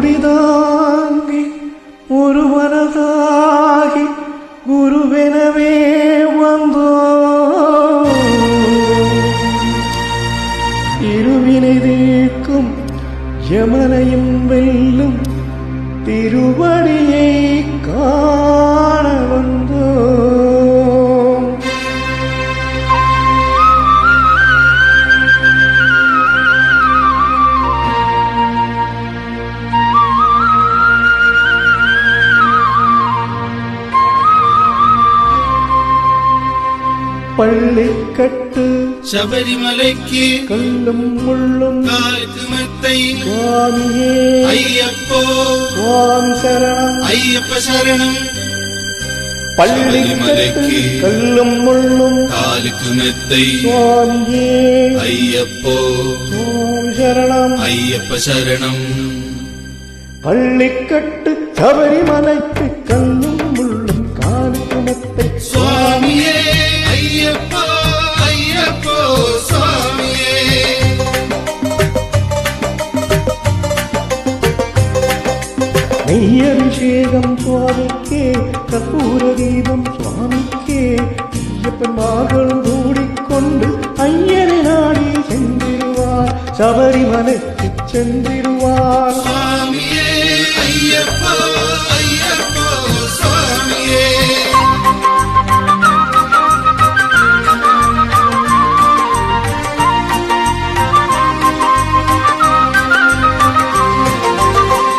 இருமுடிதாங்கி ஒரு மனதாகி குருவெனவே வந்தோ இருவினை தீர்க்கும் யமனையும் வெல்லும் திருவடியை காண வந்தோ பள்ளிக்கட்டு சபரிமலைக்கு கல்லும் முள்ளும் காலுக்கு மெத்தை சுவாமியே ஐயப்போ சுவாமி சரணம் ஐயப்ப சரணம் பள்ளிக்கட்டு கல்லும் முள்ளும் காலுக்கு மெத்தை சுவாமியே ஐயப்போ சுவாமி சரணம் ஐயப்ப சரணம் பள்ளிக்கட்டு சபரிமலைக்கு கல்லும் முள்ளும் காலுக்கு மெத்தை சுவாமியே ஐயப்போ ஐயப்போ சுவாமியே நெய்யபிஷேகம் சுவாமிக்கே கற்பூர தீபம் சுவாமிக்கே ஐயப்பன்மார்கள் கூடிக்கொண்டு ஐயனை நாடி சென்றிடுவார் சபரிமலைக்கு சென்றிடுவார் சுவாமியே ஐயப்போ ஐயப்போ சுவாமியே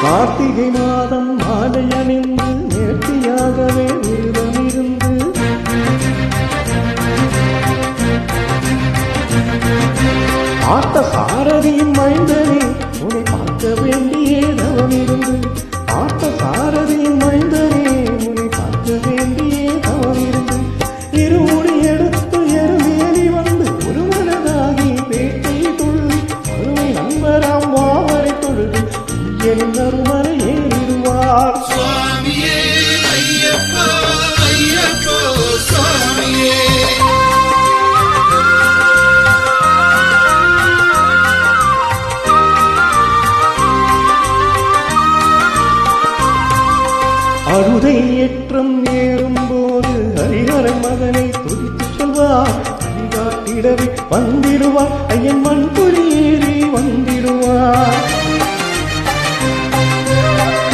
கார்த்திகை மாதம் மாலை அணிந்து நேர்த்தியாகவே விரதமிருந்து பார்த்த சாரதியின் மைந்தனே உன்னை பார்க்க வேண்டிய தவமிருந்து பார்த்த சாரதியின் மைந்தனே உன்னை பார்க்க வேண்டிய தவமிருந்து இருமுடி எடுத்து எருமேலி வந்து ஒரு மனதாகி பேட்டை தொழுது அருமை நண்பராம் வாவரை தொழுது என் அருமனை ஏறிடுவார் சுவாமியே ஐயப்போ ஐயப்போ சுவாமியே அருதை ஏற்றம் ஏறும்போது ஹரிஹரன் மகனை துதித்து சொல்வார் வழிகாட்டிடவே வந்திடுவார் ஐயன் மண்புலி ஏறி வந்திடுவார்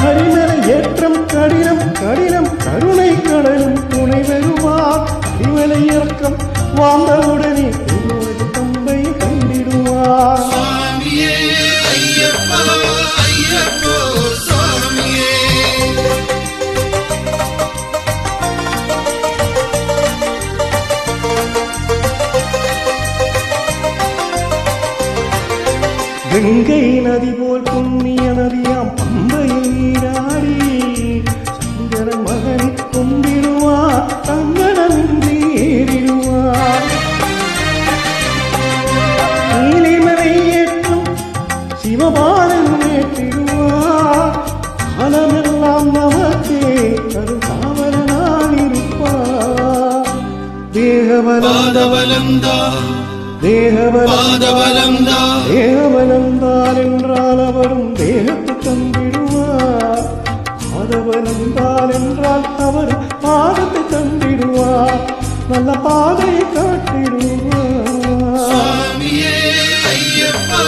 ஹரிமலை ஏற்றம் கடினம் கடினம் கருணை கடலும் துணை வருவார் ஹரிமலை இறக்கம் வாழ்ந்தவுடனே திருவடி தம்பை கண்டிடுவார் சுவாமியே ஐயப்போ ஐயப்போ சுவாமியே கங்கை நதி போல் புண்ணிய நதியாம் பம்பையில் நீராடி சங்கரன் மகனை கும்பிடுவார் தங்கடமின்றி ஏறிடுவார் நீலிமலை ஏற்றும் சிவபாலன் ஏற்றிடுவார் காலமெல்லாம் நமக்கே தரும் காவலனாக இருப்பார் பாதபலந்தா தேகபலந்தால் என்றால் அவரும் தேகத்தை தந்திடுவார் பாதபலந்தால் என்றால் அவரும் பாதத்தை தந்திடுவார் நல்ல பாதையை காட்டிடுவார் சுவாமியே ஐயப்போ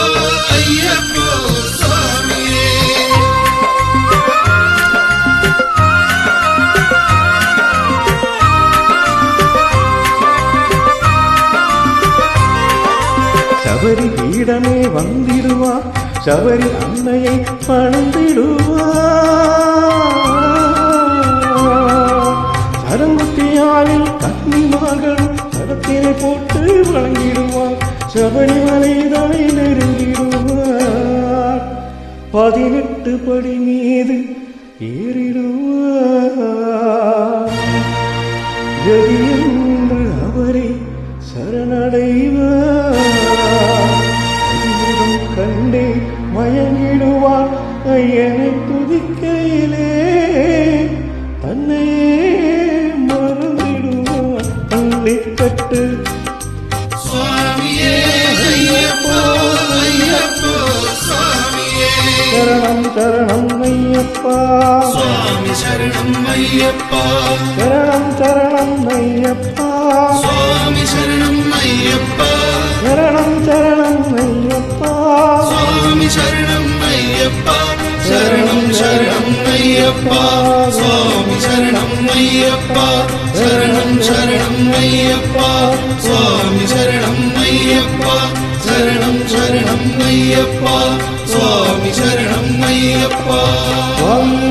ஐயப்போ சுவாமியே சபரி பீடமே வந்திடுவார் சபரி அன்னையை பணிந்திடுவார் சரங்குத்தியாவில் கன்னிமார்கள் சரத்தினை போட்டு வழங்கிடுவார் சபரிமலைதனை நெருங்கிடுவார் 18 படி மீது ஏறிடுவார் கதி என்று அவரை சரணடைவார் கண்டே மயங்கிடுவார் ஐயனை துதிக்கையிலே தன்னையே மறந்திடுவார் பள்ளிக்கட்டு சுவாமியே ஐயப்போ ஐயப்போ சுவாமியே சரணம் ஐயப்பா சரணம் சரணம் ஐயப்பா சுவாமி சரணம் ஐயப்பா சரணம் சரணம் ஐயப்பா சுவாமி சரணம் ஐயப்பா சரணம் சரணம் ஐயப்பா சுவாமி சரணம் ஐயப்பா சரணம் சரணம் ஐயப்பா சுவாமி சரணம் ஐயப்பா சரணம் சரணம் ஐயப்பா சுவாமி சரணம் ஐயப்பா சுவாமி